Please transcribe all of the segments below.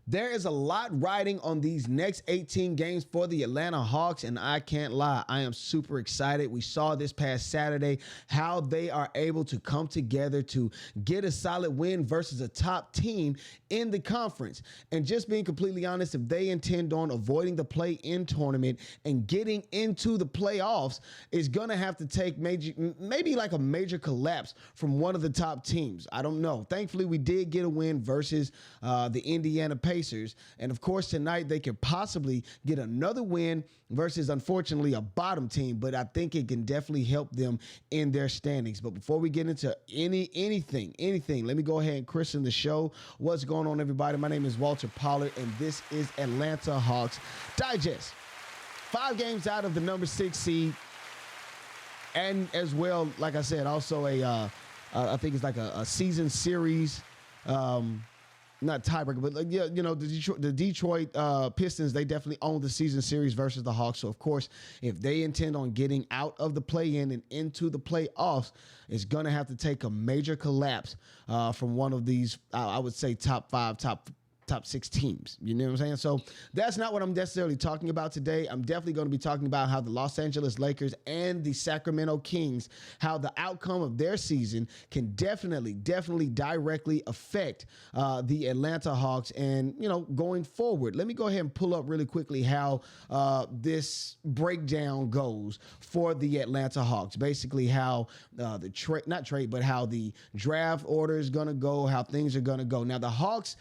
There is a lot riding on these next 18 games for the Atlanta Hawks, and I can't lie, I am super excited. We saw this past Saturday how they are able to come together to get a solid win versus a top team in the conference. And just being completely honest, if they intend on avoiding the play-in tournament and getting into the playoffs, it's going to have to take maybe like a major collapse from one of the top teams. I don't know. Thankfully, we did get a win versus the Indiana Pacers. And of course, tonight they could possibly get another win versus, unfortunately, a bottom team. But I think it can definitely help them in their standings. But before we get into anything, let me go ahead and christen the show. What's going on, everybody? My name is Walter Pollard, and this is Atlanta Hawks Digest. 5 games out of the number 6 seed. And as well, like I said, also I think it's like a season series, not tiebreaker, but like, yeah, you know, the Detroit Pistons, they definitely own the season series versus the Hawks. So of course, if they intend on getting out of the play-in and into the playoffs, it's gonna have to take a major collapse from one of these, I would say, top 6 teams. You know what I'm saying? So that's not what I'm necessarily talking about today. I'm definitely going to be talking about how the Los Angeles Lakers and the Sacramento Kings, how the outcome of their season can definitely directly affect the Atlanta Hawks and, you know, going forward. Let me go ahead and pull up really quickly how this breakdown goes for the Atlanta Hawks. Basically how how the draft order is going to go, how things are going to go. Now, the Hawks,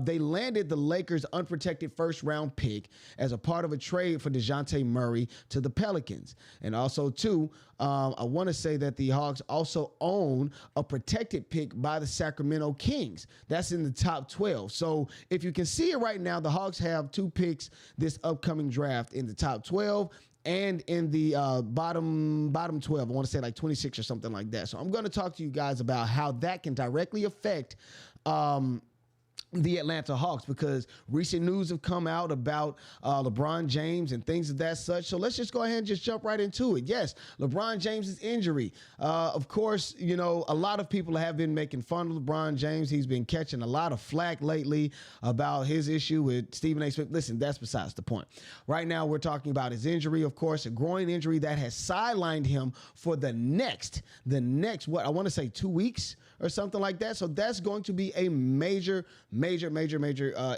they landed the Lakers' unprotected first-round pick as a part of a trade for DeJounte Murray to the Pelicans. And also, too, I want to say that the Hawks also own a protected pick by the Sacramento Kings. That's in the top 12. So if you can see it right now, the Hawks have 2 picks this upcoming draft in the top 12 and in the bottom 12. I want to say like 26 or something like that. So I'm going to talk to you guys about how that can directly affect the Atlanta Hawks, because recent news have come out about LeBron James and things of that such. So let's just go ahead and just jump right into it. Yes, LeBron James's injury. Of course, you know, a lot of people have been making fun of LeBron James. He's been catching a lot of flack lately about his issue with Stephen A. Smith. Listen, that's besides the point. Right now, we're talking about his injury, of course, a groin injury that has sidelined him for the next, what, I want to say 2 weeks or something like that. So that's going to be a major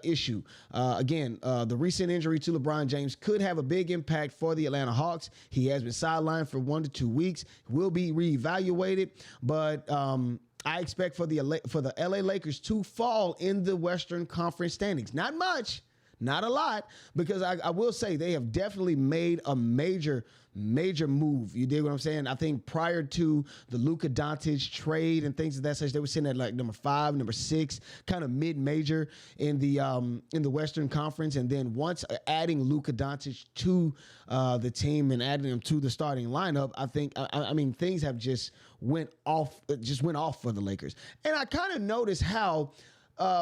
issue. Again, the recent injury to LeBron James could have a big impact for the Atlanta Hawks. He has been sidelined for 1 to 2 weeks, will be reevaluated, but I expect for the LA Lakers to fall in the Western Conference standings. Not much, not a lot, because I will say they have definitely made a major move. You dig what I'm saying? I think prior to the Luka Doncic trade and things of that such, they were sitting at like number 5, number 6, kind of mid-major in the Western Conference. And then once adding Luka Doncic to the team and adding him to the starting lineup, I mean things have just went off for the Lakers. And I kind of noticed how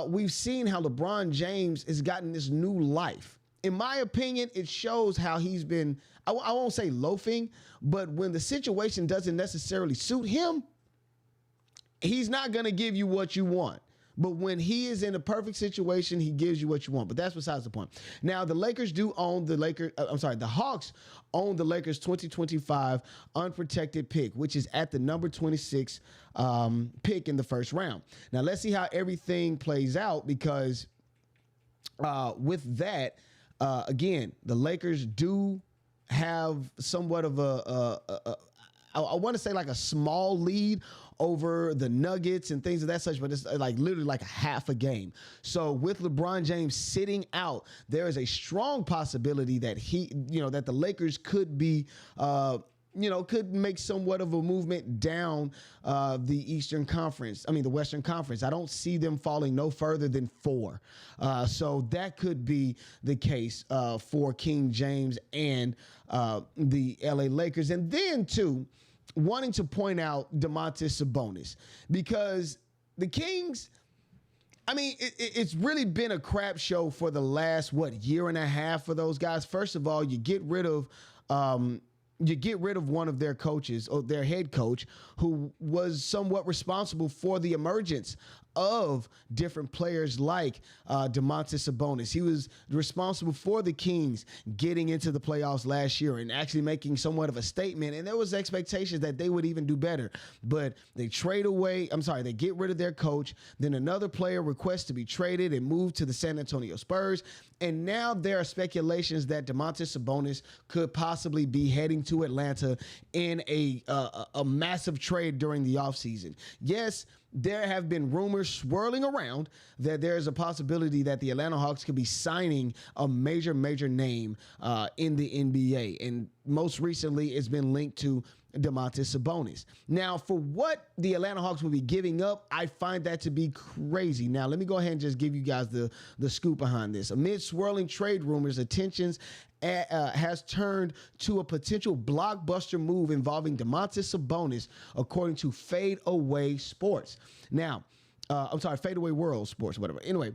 we've seen how LeBron James has gotten this new life. In my opinion, it shows how he's been, I won't say loafing, but when the situation doesn't necessarily suit him, he's not going to give you what you want. But when he is in a perfect situation, he gives you what you want. But that's besides the point. Now, the Hawks own the Lakers 2025 unprotected pick, which is at the number 26 pick in the first round. Now, let's see how everything plays out, because with that, again, the Lakers do have somewhat of I want to say like a small lead over the Nuggets and things of that such, but it's like literally like a half a game. So with LeBron James sitting out, there is a strong possibility that that the Lakers could be, could make somewhat of a movement down the Western Conference. I don't see them falling no further than 4. So that could be the case for King James and the LA Lakers. And then, too, wanting to point out Domantas Sabonis, because the Kings, I mean, it's really been a crap show for the last, year and a half for those guys. First of all, you get rid of one of their coaches, or their head coach, who was somewhat responsible for the emergence of different players like Domantas Sabonis. He was responsible for the Kings getting into the playoffs last year and actually making somewhat of a statement. And there was expectations that they would even do better. But they they get rid of their coach. Then another player requests to be traded and moved to the San Antonio Spurs. And now there are speculations that Domantas Sabonis could possibly be heading to Atlanta in a massive trade during the offseason. Yes, there have been rumors swirling around that there's a possibility that the Atlanta Hawks could be signing a major name in the NBA. And most recently, it's been linked to Domantas Sabonis. Now, for what the Atlanta Hawks will be giving up, I find that to be crazy. Now, let me go ahead and just give you guys the scoop behind this. Amid swirling trade rumors, attentions has turned to a potential blockbuster move involving Domantas Sabonis, according to Fade Away Sports. Now, Fade Away World Sports, whatever. Anyway,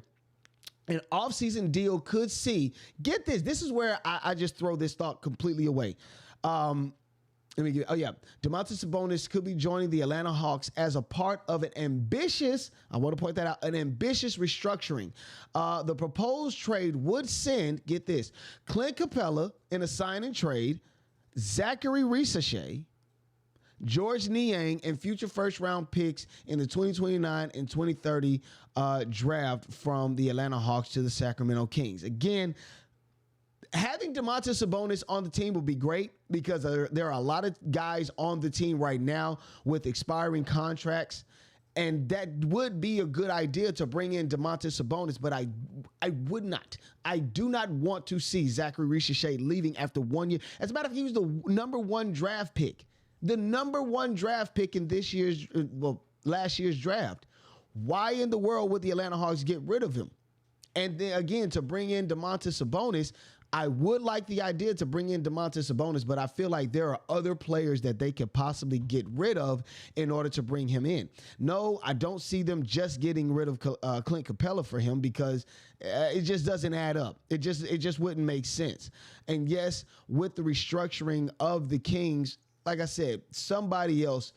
an offseason deal could see, get this, this is where I just throw this thought completely away. Domantas Sabonis could be joining the Atlanta Hawks as a part of an ambitious, I want to point that out, an ambitious restructuring. The proposed trade would send, get this, Clint Capela in a sign and trade, Zaccharie Risacher, George Niang, and future first-round picks in the 2029 and 2030 draft from the Atlanta Hawks to the Sacramento Kings. Again, having Domantas Sabonis on the team would be great because there are a lot of guys on the team right now with expiring contracts, and that would be a good idea to bring in Domantas Sabonis, but I do not want to see Zaccharie Risacher leaving after 1 year. As a matter of fact, he was the number one draft pick. The number one draft pick in last year's draft. Why in the world would the Atlanta Hawks get rid of him? And then again, to bring in Domantas Sabonis, I would like the idea to bring in Domantas Sabonis, but I feel like there are other players that they could possibly get rid of in order to bring him in. No, I don't see them just getting rid of Clint Capela for him because it just doesn't add up. It just wouldn't make sense. And yes, with the restructuring of the Kings, like I said, somebody else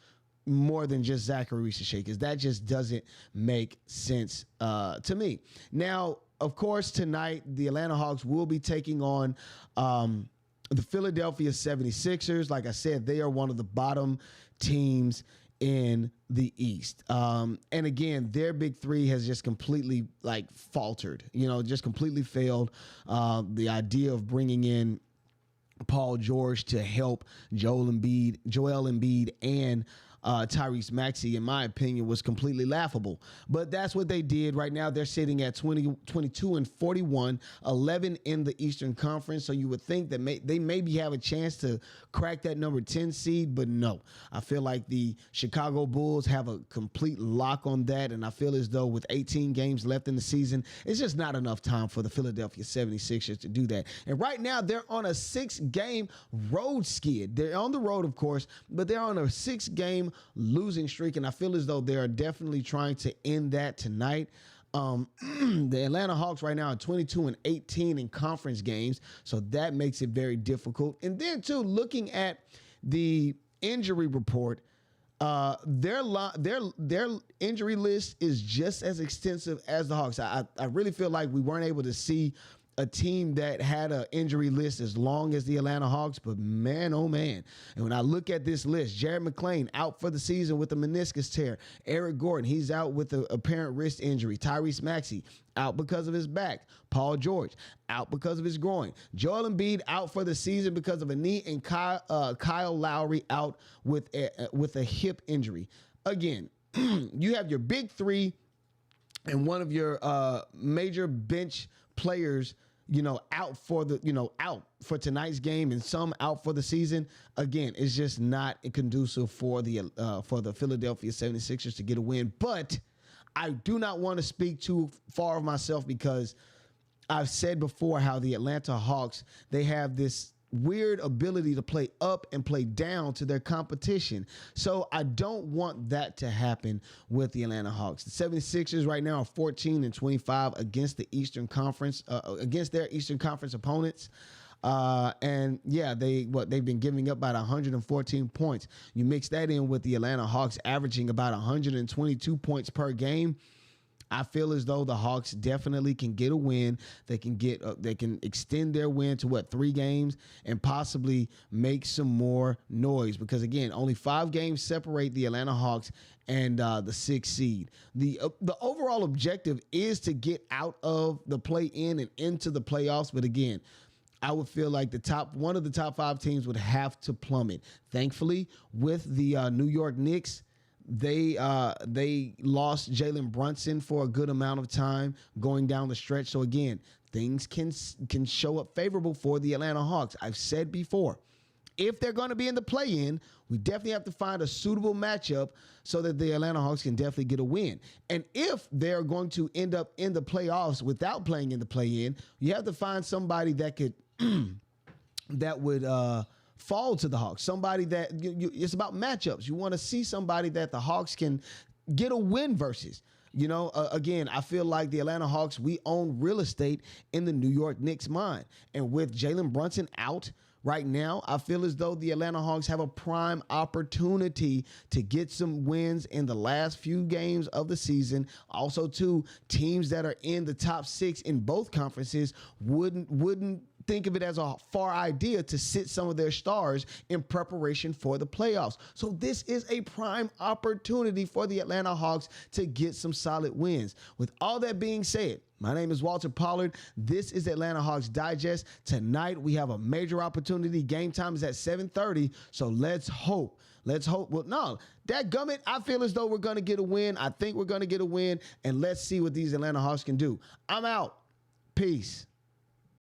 more than just Zaccharie Risacher, because that just doesn't make sense to me. Now, of course, tonight, the Atlanta Hawks will be taking on the Philadelphia 76ers. Like I said, they are one of the bottom teams in the East. And again, their big three has just completely faltered, just completely failed. The idea of bringing in Paul George to help Joel Embiid and Tyrese Maxey, in my opinion, was completely laughable. But that's what they did. Right now, they're sitting at 22-41, 11 in the Eastern Conference. So you would think that they maybe have a chance to crack that number 10 seed, but no. I feel like the Chicago Bulls have a complete lock on that, and I feel as though with 18 games left in the season, it's just not enough time for the Philadelphia 76ers to do that. And right now, they're on a 6-game road skid. They're on the road, of course, but they're on a 6-game losing streak, and I feel as though they are definitely trying to end that tonight. The Atlanta Hawks right now are 22-18 in conference games, so that makes it very difficult. And then too, looking at the injury report, their injury list is just as extensive as the Hawks. I really feel like we weren't able to see a team that had an injury list as long as the Atlanta Hawks, but man, oh man. And when I look at this list, Jared McClain out for the season with a meniscus tear. Eric Gordon, he's out with an apparent wrist injury. Tyrese Maxey out because of his back. Paul George out because of his groin. Joel Embiid out for the season because of a knee, and Kyle Lowry out with a hip injury. Again, you have your big three and one of your major bench players out for tonight's game, and some out for the season. Again, it's just not conducive for the Philadelphia 76ers to get a win. But I do not want to speak too far of myself, because I've said before how the Atlanta Hawks, they have this weird ability to play up and play down to their competition. So I don't want that to happen with the Atlanta Hawks. The 76ers right now are 14-25 against the Eastern Conference, against their Eastern Conference opponents. And yeah, they've been giving up about 114 points. You mix that in with the Atlanta Hawks averaging about 122 points per game. I feel as though the Hawks definitely can get a win. They can extend their win to 3 games and possibly make some more noise, because again, only 5 games separate the Atlanta Hawks and the 6th seed. The overall objective is to get out of the play-in and into the playoffs, but again, I would feel like one of the top 5 teams would have to plummet. Thankfully, with the New York Knicks, they lost Jalen Brunson for a good amount of time going down the stretch. So again, things can show up favorable for the Atlanta Hawks. I've said before, if they're going to be in the play-in, we definitely have to find a suitable matchup so that the Atlanta Hawks can definitely get a win. And if they're going to end up in the playoffs without playing in the play-in, you have to find somebody that could that would fall to the Hawks. Somebody that it's about matchups. You want to see somebody that the Hawks can get a win versus. Again, I feel like the Atlanta Hawks, we own real estate in the New York Knicks' mind. And with Jalen Brunson out right now, I feel as though the Atlanta Hawks have a prime opportunity to get some wins in the last few games of the season. Also, too, teams that are in the top 6 in both conferences wouldn't think of it as a far idea to sit some of their stars in preparation for the playoffs. So this is a prime opportunity for the Atlanta Hawks to get some solid wins. With all that being said, my name is Walter Pollard. This is Atlanta Hawks Digest. Tonight we have a major opportunity. Game time is at 7:30. So let's hope. Well, no, dadgummit, I feel as though we're going to get a win. I think we're going to get a win. And let's see what these Atlanta Hawks can do. I'm out. Peace.